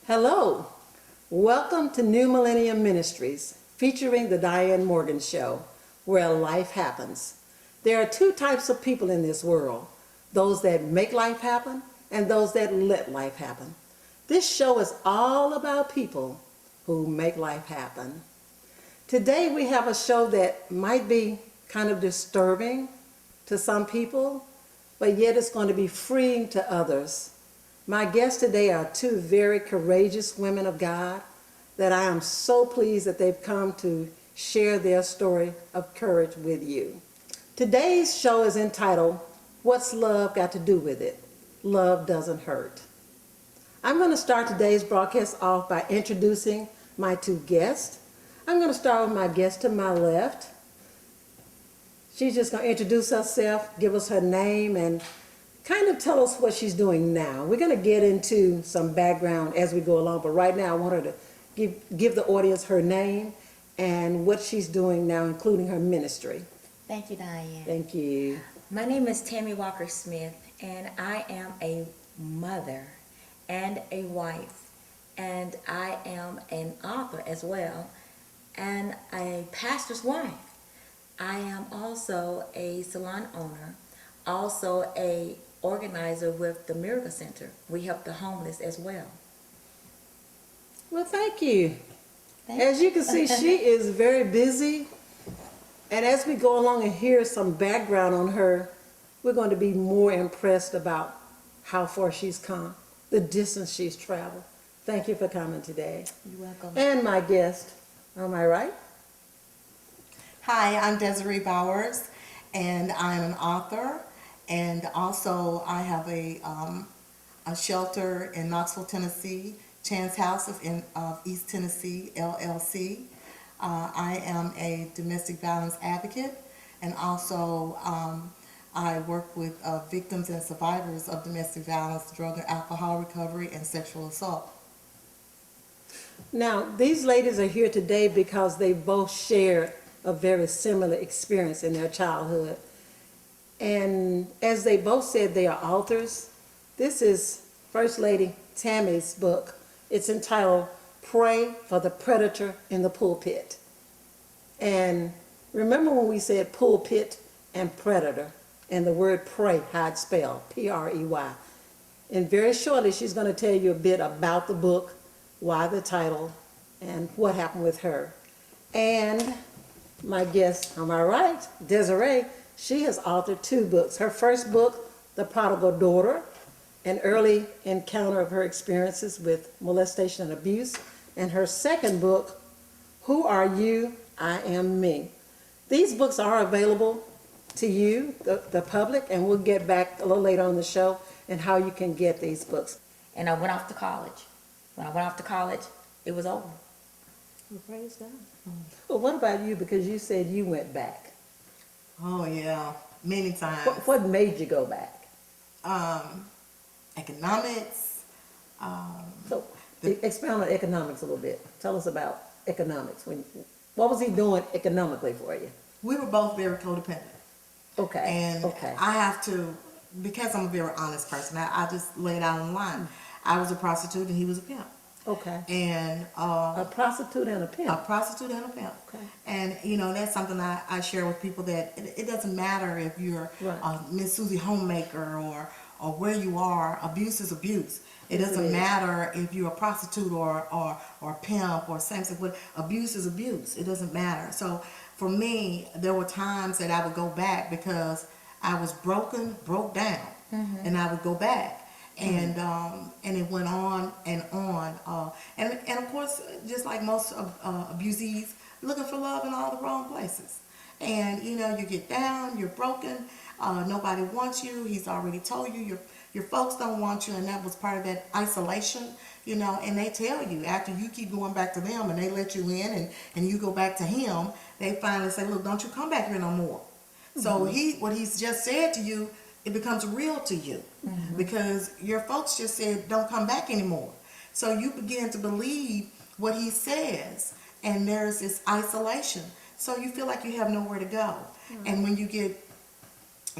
Hello, welcome to New Millennium Ministries, featuring the Diann Morgan Show, where life happens. There are two types of people in this world, those that make life happen and those that let life happen. This show is all about people who make life happen. Today we have a show that might be kind of disturbing to some people, but yet it's going to be freeing to others. My guests today are two very courageous women of God that I am so pleased that they've come to share their story of courage with you. Today's show is entitled, What's Love Got to Do with It? Love Doesn't Hurt. I'm going to start today's broadcast off by introducing my two guests. I'm going to start with my guest to my left. She's just going to introduce herself, give us her name, and kind of tell us what she's doing now. We're going to get into some background as we go along, but right now I want her to give the audience her name and what she's doing now, including her ministry. Thank you, Diane. Thank you. My name is Tammy Walker Smith, and I am a mother and a wife, and I am an author as well, and a pastor's wife. I am also a salon owner, also a organizer with the Miracle Center. We help the homeless as well. Well, thank you. As you can see, she is very busy. And as we go along and hear some background on her, we're going to be more impressed about how far she's come, the distance she's traveled. Thank you for coming today. You're welcome. And my guest, am I right? Hi, I'm Desiree Bowers, and I'm an author. And also, I have a shelter in Knoxville, Tennessee, Chance House of East Tennessee, LLC. I am a domestic violence advocate, and also I work with victims and survivors of domestic violence, drug and alcohol recovery, and sexual assault. Now, these ladies are here today because they both shared a very similar experience in their childhood. And as they both said, they are authors. This is First Lady Tammy's book. It's entitled Pray for the Predator in the Pulpit. And remember when we said pulpit and predator, and the word pray, how it's spelled, P-R-E-Y. And very shortly, she's going to tell you a bit about the book, why the title, and what happened with her. And my guest, am I right, Desiree, she has authored two books. Her first book, The Prodigal Daughter, an early encounter of her experiences with molestation and abuse. And her second book, Who Are You? I Am Me. These books are available to you, the public, and we'll get back a little later on the show and how you can get these books. And I went off to college. When I went off to college, it was over. Well, praise God. Well, what about you? Because you said you went back. Oh yeah, many times. What made you go back? Economics. So expound on economics a little bit. Tell us about economics. What was he doing economically for you? We were both very codependent. Okay. And I have to, because I'm a very honest person, I just lay it out on the line. I was a prostitute and he was a pimp. Okay. And A prostitute and a pimp. a prostitute and a pimp. Okay. And you know, that's something I share with people, that it doesn't matter if you're Right. Miss Susie Homemaker or where you are. Abuse is abuse. It Yes, it doesn't is. matter if you're a prostitute or a pimp or same sex. Abuse is abuse. It doesn't matter. So for me, there were times that I would go back because I was broke down, and I would go back. And it went on and on, and of course, just like most abusees, looking for love in all the wrong places. And you know, you get down, you're broken, nobody wants you. He's already told you your folks don't want you, and that was part of that isolation. You know, and they tell you after you keep going back to them, and they let you in, and you go back to him, they finally say, look, don't you come back here no more. So what he's just said to you, it becomes real to you, because your folks just said don't come back anymore. So you begin to believe what he says, and there's this isolation. So you feel like you have nowhere to go. And when you get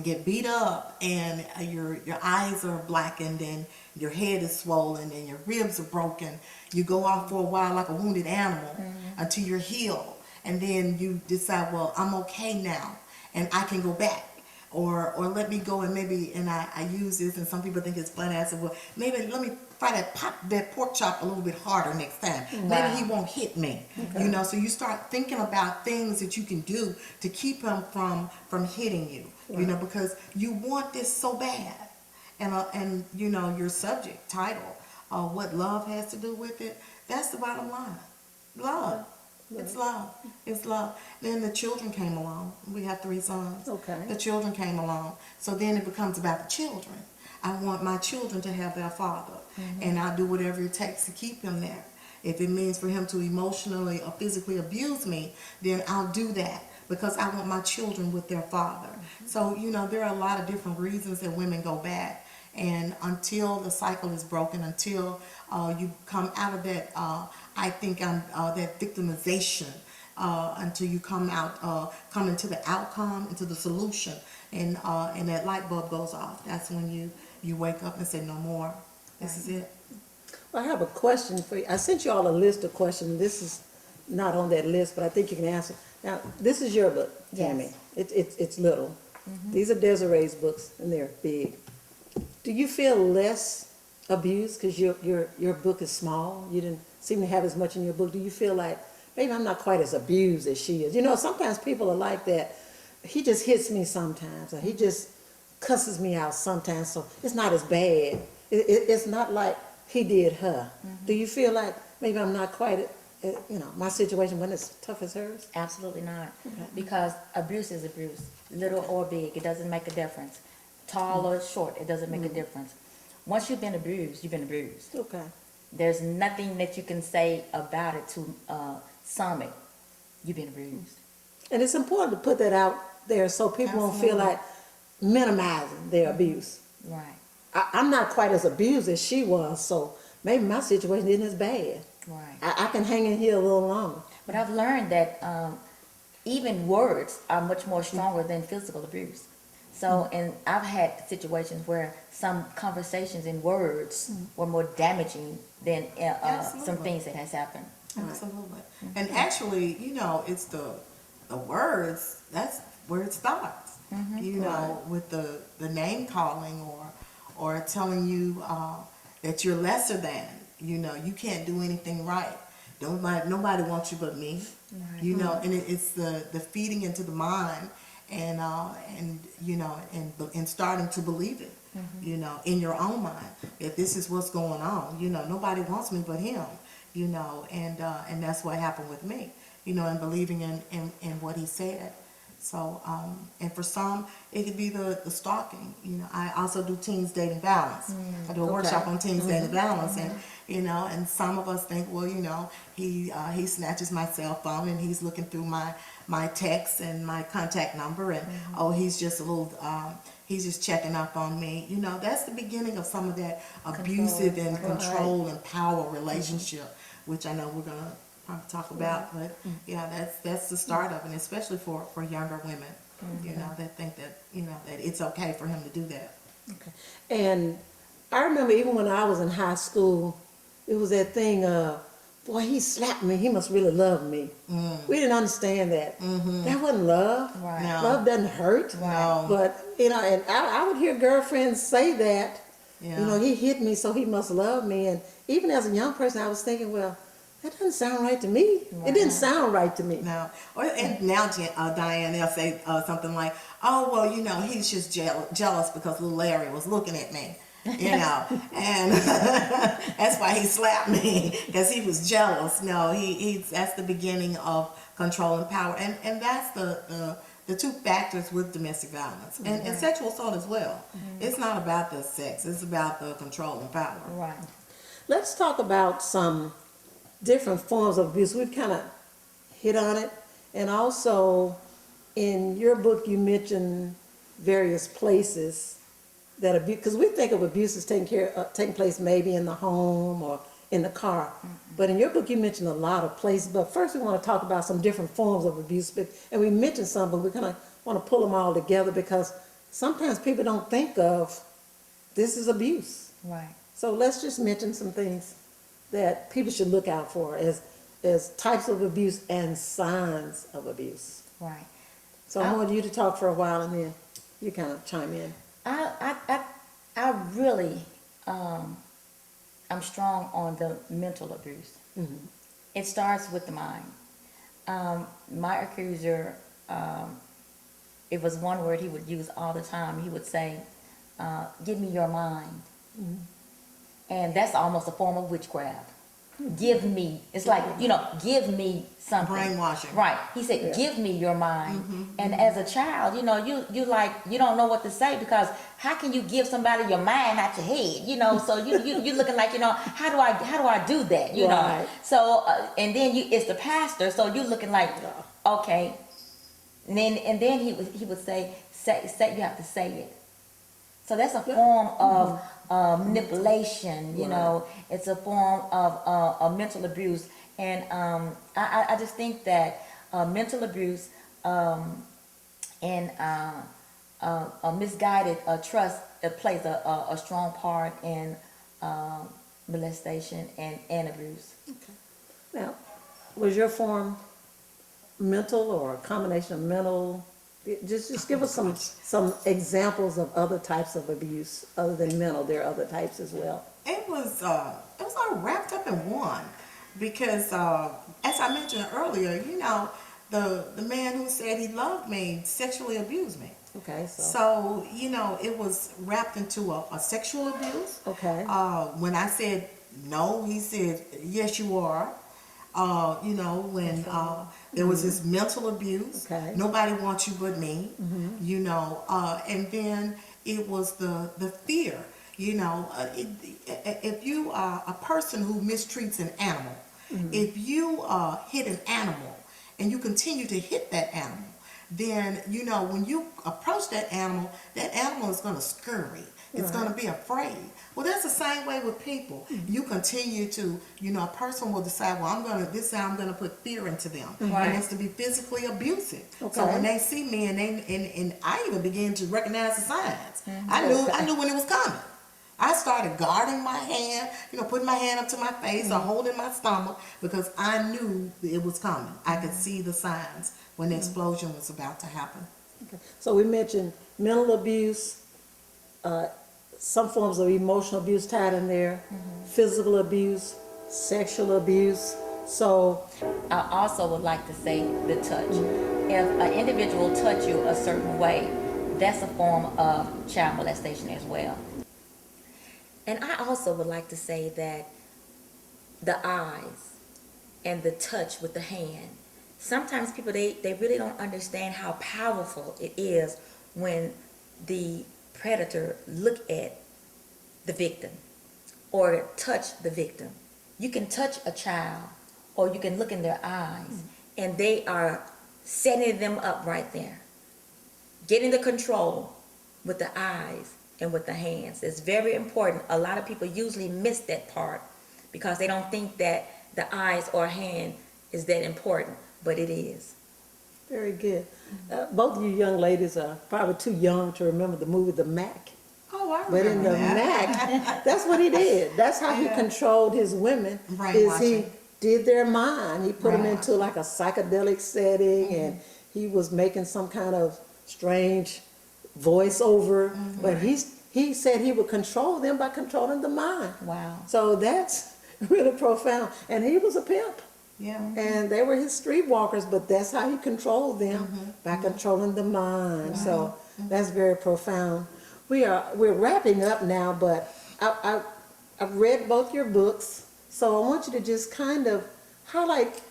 get beat up and your eyes are blackened and your head is swollen and your ribs are broken. You go off for a while like a wounded animal until you're healed, and then you decide, well, I'm okay now and I can go back. Or let me go and maybe, and I use this and some people think it's funny. I said, well, maybe let me try that pork chop a little bit harder next time. Maybe he won't hit me. You know, so you start thinking about things that you can do to keep him from hitting you. You know, because you want this so bad. And you know, your subject title, what love has to do with it, that's the bottom line. Love. It's love. It's love. Then the children came along. We have 3 sons. Okay. The children came along. So then it becomes about the children. I want my children to have their father. And I'll do whatever it takes to keep him there. If it means for him to emotionally or physically abuse me, then I'll do that because I want my children with their father. So, you know, there are a lot of different reasons that women go back. And until the cycle is broken, until you come out of that, I think that victimization, until you come into the outcome, into the solution, and that light bulb goes off. That's when you wake up and say, no more. This is it. Well, I have a question for you. I sent you all a list of questions. This is not on that list, but I think you can answer. Now, this is your book, Tammy. Yes. It's little. These are Desiree's books, and they're big. Do you feel less abused because your book is small? You didn't seem to have as much in your book. Do you feel like, maybe I'm not quite as abused as she is? You know, sometimes people are like that. He just hits me sometimes, or he just cusses me out sometimes, so it's not as bad. It's not like he did her. Do you feel like maybe I'm not quite, you know, my situation wasn't as tough as hers? Absolutely not. Because abuse is abuse, little or big, it doesn't make a difference. Tall or short, it doesn't make a difference. Once you've been abused, you've been abused. Okay. There's nothing that you can say about it to sum it. You've been abused. And it's important to put that out there so people won't feel like minimizing their abuse. Right. I'm not quite as abused as she was, so maybe my situation isn't as bad. Right. I can hang in here a little longer. But I've learned that even words are much more stronger than physical abuse. So, and I've had situations where some conversations in words were more damaging than some things that has happened. Absolutely. And actually, you know, it's the words, that's where it starts. You know, with the name calling or telling you that you're lesser than, you know, you can't do anything right. Nobody wants you but me. Right. You know, and it's the feeding into the mind and you know, and starting to believe it, you know, in your own mind, that this is what's going on. You know, nobody wants me but him, you know, and that's what happened with me, you know, and believing in what he said. So, and for some, it could be the stalking. You know, I also do teens dating balance. I do a workshop on teens dating balance, and you know, and some of us think, well, you know, he snatches my cell phone and he's looking through my texts and my contact number, and oh, he's just a little, he's just checking up on me. You know, that's the beginning of some of that abusive and control and power relationship, which I know we're gonna probably talk about, but yeah, that's the start of it, especially for younger women, you know, that think that, you know, that it's okay for him to do that. Okay. And I remember even when I was in high school, it was that thing of, boy, he slapped me, he must really love me. We didn't understand that. That wasn't love. Right. No. Love doesn't hurt. No. But, you know, and I would hear girlfriends say that, Yeah. you know, he hit me, so he must love me. And even as a young person, I was thinking, well, that doesn't sound right to me. It didn't sound right to me. No. And now, Diann, they'll say something like, oh, well, you know, he's just jealous because little Larry was looking at me, you know, and that's why he slapped me, because he was jealous. No, that's the beginning of control and power. And that's the two factors with domestic violence and sexual assault as well. It's not about the sex. It's about the control and power. Right. Let's talk about some different forms of abuse. We've kind of hit on it. And also, in your book, you mentioned various places that abuse, because we think of abuse as taking place maybe in the home or in the car. But in your book, you mentioned a lot of places. But first, we want to talk about some different forms of abuse. And we mentioned some, but we kind of want to pull them all together because sometimes people don't think of this is abuse. Right. So let's just mention some things that people should look out for as types of abuse and signs of abuse. Right. So I want you to talk for a while and then you kind of chime in. I really, I'm strong on the mental abuse. It starts with the mind. My accuser, it was one word he would use all the time. He would say, give me your mind. And that's almost a form of witchcraft. Give me, it's like, give me something. Brainwashing. Right. He said, give me your mind. And as a child, you don't know what to say, because how can you give somebody your mind out your head? So you're looking like, how do I do that? Right. So, and then it's the pastor, so you're looking like, okay. And then he would say, you have to say it. So that's a form of manipulation, it's a form of mental abuse. And I just think that mental abuse and a misguided trust plays a strong part in molestation and abuse. Okay. Now, was your form mental or a combination of mental? Just give us some examples of other types of abuse other than mental. There are other types as well. It was all wrapped up in one, because as I mentioned earlier, the man who said he loved me sexually abused me. Okay, So it was wrapped into a sexual abuse. Okay. When I said no, he said yes, you are. When there was this mental abuse. Okay. Nobody wants you but me. And then it was the fear. If you are a person who mistreats an animal, if you hit an animal and you continue to hit that animal, then when you approach that animal is going to scurry. It's going to be afraid. Well, that's the same way with people. You continue to, a person will decide, well, I'm going to put fear into them. Right. And it's to be physically abusive. Okay. So when they see me and I even began to recognize the signs. I knew when it was coming. I started guarding my hand, putting my hand up to my face or holding my stomach, because I knew it was coming. I could see the signs when the explosion was about to happen. Okay. So we mentioned mental abuse, some forms of emotional abuse tied in there, physical abuse, sexual abuse. So I also would like to say the touch. If an individual touch you a certain way, that's a form of child molestation as well. And I also would like to say that the eyes and the touch with the hand, sometimes people, they really don't understand how powerful it is when the predator look at the victim or touch the victim. You can touch a child or you can look in their eyes and they are setting them up right there. Getting the control with the eyes and with the hands is very important. A lot of people usually miss that part because they don't think that the eyes or hand is that important, but it is. very good. Both of you young ladies are probably too young to remember the movie The Mac. Oh, I But in remember The that. Mac, that's what he did. That's how he controlled his women. Is he Brainwashing. did their mind. He put them into Brainwashing. like a psychedelic setting, and he was making some kind of strange voiceover. But he said he would control them by controlling the mind. Wow. So that's really profound. And he was a pimp. Yeah. And they were his streetwalkers, but that's how he controlled them, by controlling the mind. So that's very profound. We're wrapping up now, but I've read both your books, so I want you to just kind of highlight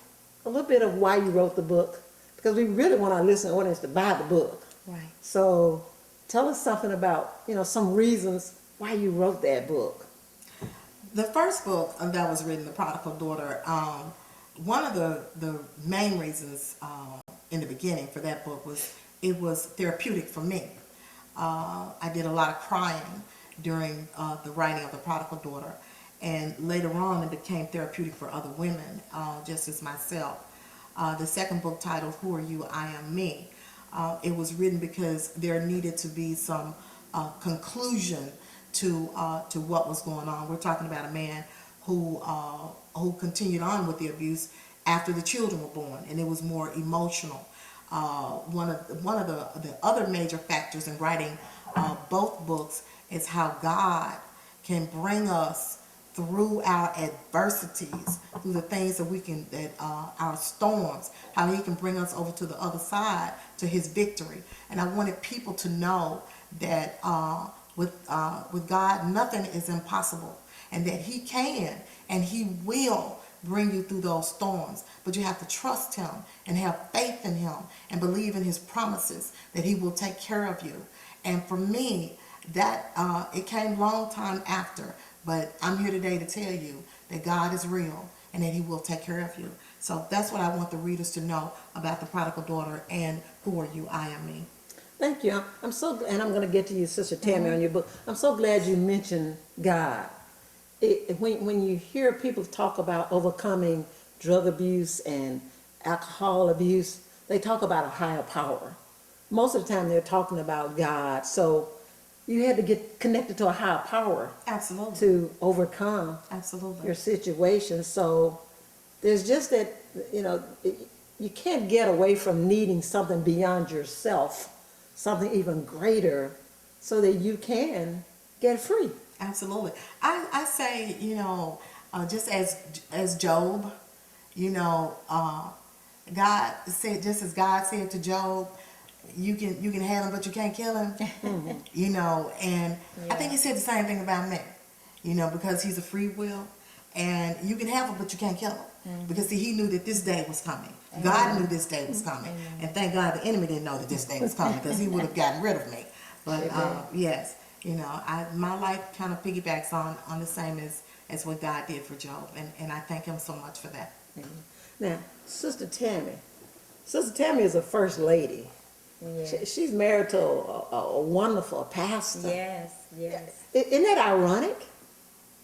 a little bit of why you wrote the book, because we really want our listening audience to buy the book. Right. So tell us something about, some reasons why you wrote that book. The first book that was written, The Prodigal Daughter, one of the main reasons in the beginning for that book was it was therapeutic for me. I did a lot of crying during the writing of The Prodigal Daughter, and later on it became therapeutic for other women, just as myself. The second book titled Who Are You? I Am Me it was written because there needed to be some conclusion to what was going on. We're talking about a man who continued on with the abuse after the children were born, and it was more emotional. One of the other major factors in writing both books is how God can bring us through our adversities, through the things our storms, how he can bring us over to the other side, to his victory. And I wanted people to know that with God, nothing is impossible, and that he can and he will bring you through those storms. But you have to trust him and have faith in him and believe in his promises that he will take care of you. And for me, that it came long time after, but I'm here today to tell you that God is real and that he will take care of you. So that's what I want the readers to know about The Prodigal Daughter and Who Are You? I Am Me. Thank you. I'm so, and I'm going to get to you, Sister Tammy, on your book. I'm so glad you mentioned God. When you hear people talk about overcoming drug abuse and alcohol abuse, they talk about a higher power. Most of the time they're talking about God. So you had to get connected to a higher power. Absolutely. To overcome Absolutely. your situation. So there's just that, you can't get away from needing something beyond yourself, something even greater, so that you can get free. Absolutely. I say, just as Job, God said, just as God said to Job, you can have him, but you can't kill him. And I think he said the same thing about me, because he's a free will, and you can have him, but you can't kill him, because see, he knew that this day was coming. God knew this day was coming, and thank God the enemy didn't know that this day was coming, because he would have gotten rid of me. But yes, my life kind of piggybacks on the same as what God did for Job, and I thank him so much for that. Now, Sister Tammy is a first lady. Yes. She's married to a wonderful pastor. Yes. Isn't that ironic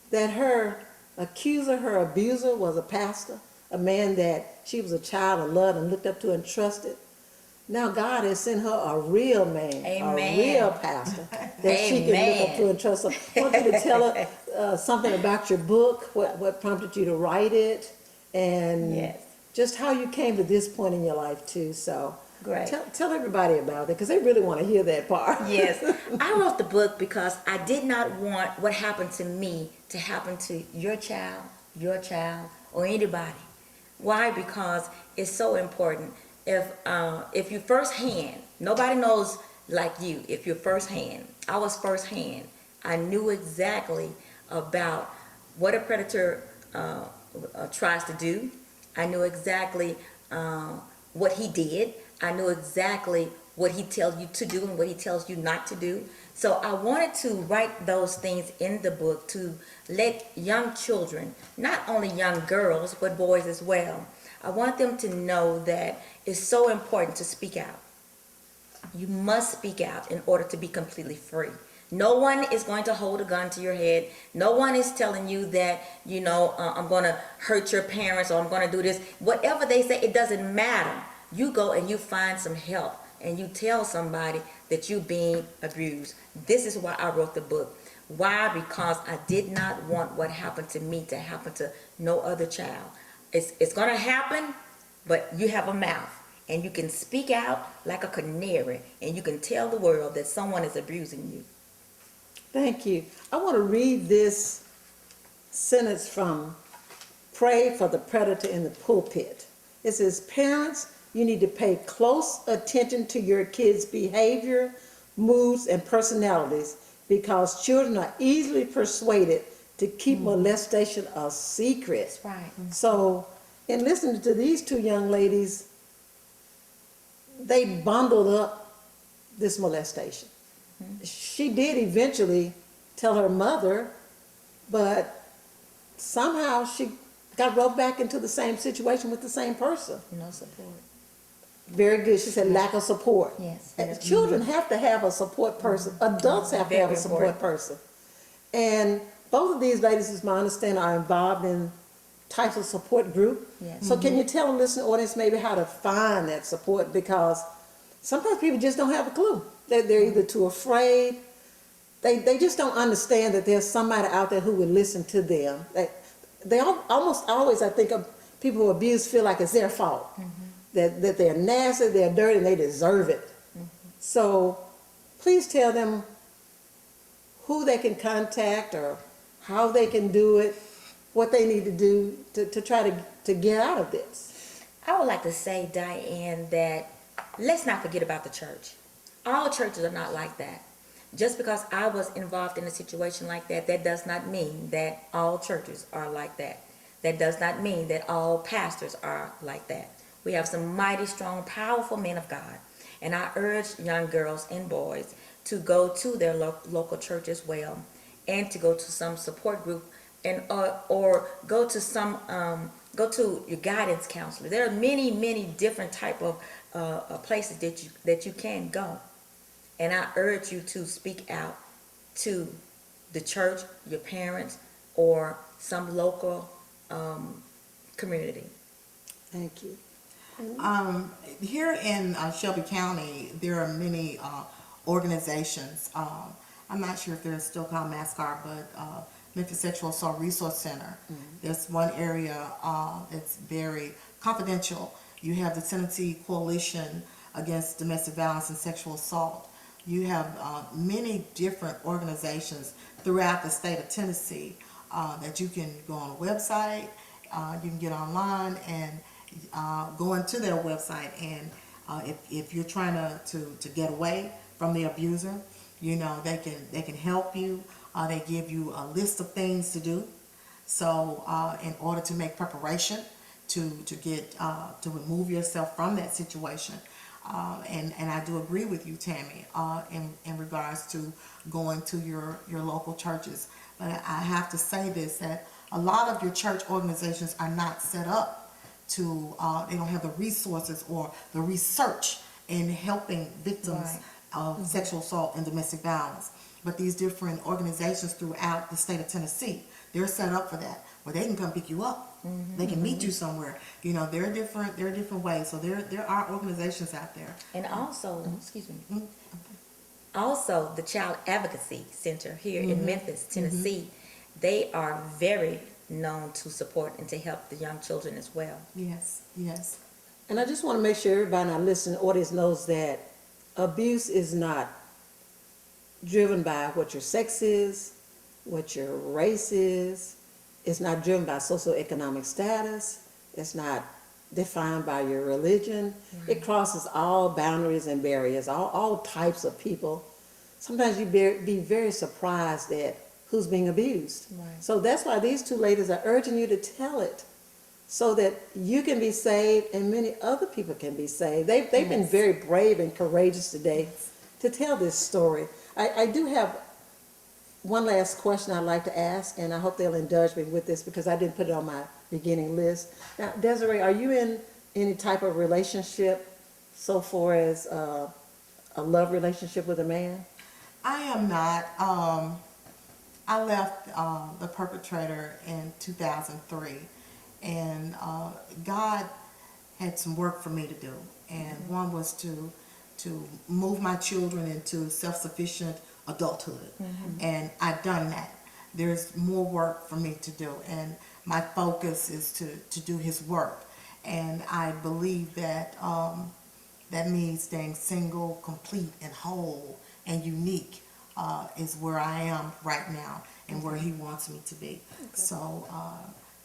that her accuser, her abuser, was a pastor, a man that she was a child of love and looked up to and trusted? Now God has sent her a real man, Amen. a real pastor that she can look up to and trust. So I want you to tell her something about your book, what prompted you to write it, and Yes. just how you came to this point in your life too. So Great. tell everybody about it, because they really want to hear that part. Yes. I wrote the book because I did not want what happened to me to happen to your child, or anybody. Why? Because it's so important. If you firsthand, nobody knows like you. If you're firsthand, I was firsthand. I knew exactly about what a predator tries to do. I knew exactly what he did. I knew exactly what he tells you to do and what he tells you not to do. So I wanted to write those things in the book to let young children, not only young girls, but boys as well, I want them to know that it's so important to speak out. You must speak out in order to be completely free. No one is going to hold a gun to your head. No one is telling you that, I'm going to hurt your parents, or I'm going to do this. Whatever they say, it doesn't matter. You go and you find some help, and you tell somebody that you're being abused. This is why I wrote the book. Why? Because I did not want what happened to me to happen to no other child. It's going to happen, but you have a mouth, and you can speak out like a canary, and you can tell the world that someone is abusing you. Thank you. I want to read this sentence from Pray for the Predator in the Pulpit. It says, parents, you need to pay close attention to your kids' behavior, moods, and personalities, because children are easily persuaded to keep molestation a secret. That's right. So, in listening to these two young ladies, they bundled up this molestation. She did eventually tell her mother, but somehow she got roped back into the same situation with the same person. No support. Very good. She said lack of support. Yes. Children have to have a support person. Adults have to have a support person. And both of these ladies, as my understanding, are involved in types of support group. Yes. So can you tell the listening audience maybe how to find that support? Because sometimes people just don't have a clue. They're either too afraid. They just don't understand that there's somebody out there who would listen to them. Almost always, I think, of people who abuse feel like it's their fault. That they're nasty, they're dirty, and they deserve it. So please tell them who they can contact or how they can do it, what they need to do to try to get out of this. I would like to say, Diann, that let's not forget about the church. All churches are not like that. Just because I was involved in a situation like that, that does not mean that all churches are like that. That does not mean that all pastors are like that. We have some mighty strong, powerful men of God. And I urge young girls and boys to go to their local church as well, and to go to some support group, and or go to your guidance counselor. There are many different type of places that you can go. And I urge you to speak out to the church, your parents, or some local community. Thank you. Here in Shelby County, there are many organizations. I'm not sure if they're still called MASCAR, but Memphis Sexual Assault Resource Center. There's one area that's very confidential. You have the Tennessee Coalition Against Domestic Violence and Sexual Assault. You have many different organizations throughout the state of Tennessee that you can go on a website, you can get online and go into their website, and if you're trying to get away from the abuser, you know, they can help you. They give you a list of things to do. So in order to make preparation to remove yourself from that situation. And I do agree with you, Tammy, in regards to going to your local churches. But I have to say this, that a lot of your church organizations are not set up to, they don't have the resources or the research in helping victims of sexual assault and domestic violence. But these different organizations throughout the state of Tennessee, they're set up for that, where they can come pick you up. They can meet you somewhere. You know, there are different ways. So there are organizations out there. And also, excuse me, also the Child Advocacy Center here in Memphis, Tennessee, they are very known to support and to help the young children as well. Yes, yes. And I just want to make sure everybody in our listening audience knows that abuse is not driven by what your sex is, what your race is. It's not driven by socioeconomic status. It's not defined by your religion. It crosses all boundaries and barriers, all types of people. Sometimes you be very surprised at who's being abused. So that's why these two ladies are urging you to tell it, so that you can be saved and many other people can be saved. They've been very brave and courageous today to tell this story. I do have one last question I'd like to ask, and I hope they'll indulge me with this because I didn't put it on my beginning list. Now, Desiree, are you in any type of relationship so far as a love relationship with a man? I am not. I left the perpetrator in 2003, and God had some work for me to do, and one was to move my children into self-sufficient adulthood, and I've done that. There's more work for me to do, and my focus is to do His work, and I believe that that means staying single, complete, and whole, and unique is where I am right now, and where He wants me to be. So.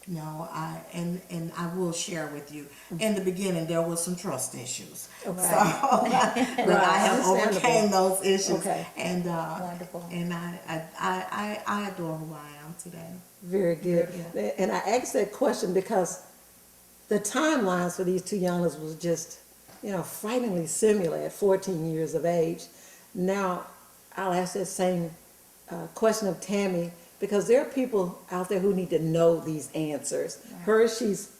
No, and I will share with you. In the beginning, there was some trust issues, so but I have overcame those issues, and Wonderful. And I adore who I am today. Very good. And I asked that question because the timelines for these two youngsters was just, frighteningly similar at 14 years of age. Now, I'll ask that same question of Tammy, because there are people out there who need to know these answers. She's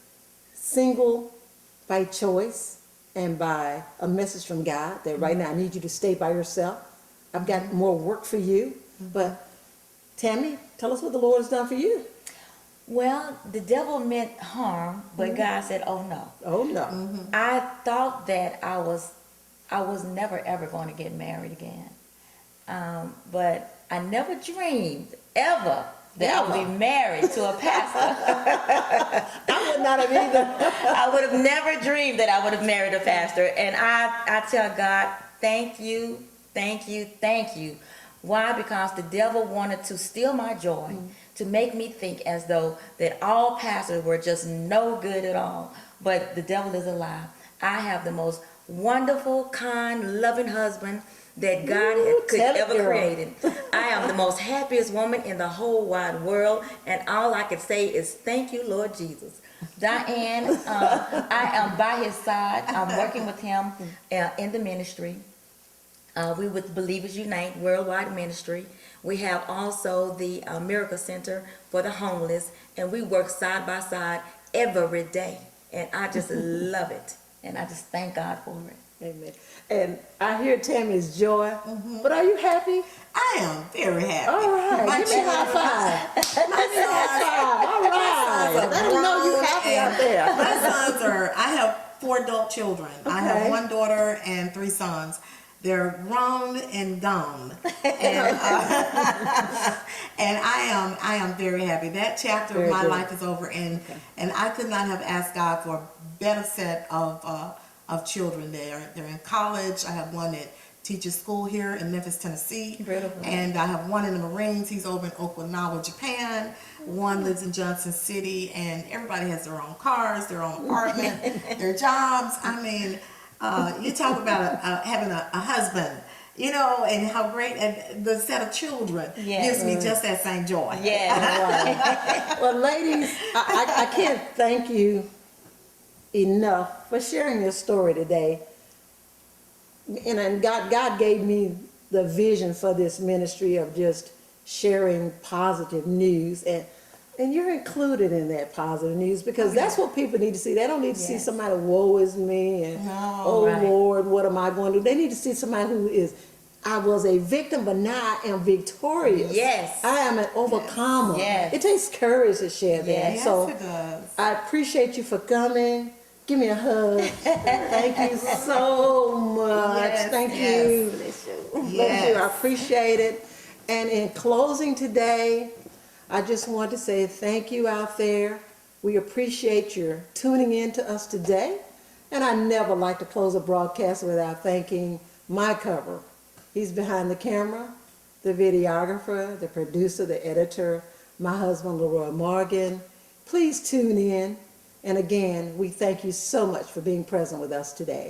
single by choice and by a message from God that right now I need you to stay by yourself. I've got more work for you. But Tammy, tell us what the Lord has done for you. Well, the devil meant harm, but God said, oh no. Oh no. I thought that I was I was never ever going to get married again. But I never dreamed ever that I would be married to a pastor. I would not have either. I would have never dreamed that I would have married a pastor. And I tell God, thank you, thank you, thank you. Why? Because the devil wanted to steal my joy, to make me think as though that all pastors were just no good at all. But the devil is a lie. I have the most wonderful, kind, loving husband that God could ever created. I am the most happiest woman in the whole wide world, and all I can say is thank you, Lord Jesus. Diann, I am by his side. I'm working with him in the ministry. We with Believers Unite Worldwide Ministry. We have also the Miracle Center for the homeless, and we work side by side every day. And I just love it, and I just thank God for it. Amen. And I hear Tammy's joy, but are you happy? I am very happy. All right, give me a high five. Give me a high five. All right. Let them know you're happy out there. My sons are, I have 4 adult children. I have 1 daughter and 3 sons. They're grown and gone, and and I am very happy. That chapter of my life is over, and I could not have asked God for a better set of children. They're in college. I have one that teaches school here in Memphis, Tennessee, and I have one in the Marines. He's over in Okinawa, Japan. One lives in Johnson City, and everybody has their own cars, their own apartment, their jobs. I mean. You talk about having a husband, you know, and how great, and the set of children gives me just that same joy. Right. Well, ladies, I can't thank you enough for sharing your story today. And God gave me the vision for this ministry of just sharing positive news, and you're included in that positive news, because that's what people need to see. They don't need to see somebody, woe is me, and Lord, what am I going to do? They need to see somebody who is, I was a victim, but now I am victorious. Yes. I am an overcomer. Yes. It takes courage to share that. Yes, So it does. I appreciate you for coming. Give me a hug. Thank you so much. Thank you. Bless you. I appreciate it. And in closing today, I just want to say thank you out there. We appreciate your tuning in to us today. And I never like to close a broadcast without thanking my cover. He's behind the camera, the videographer, the producer, the editor, my husband, Leroy Morgan. Please tune in. And again, we thank you so much for being present with us today.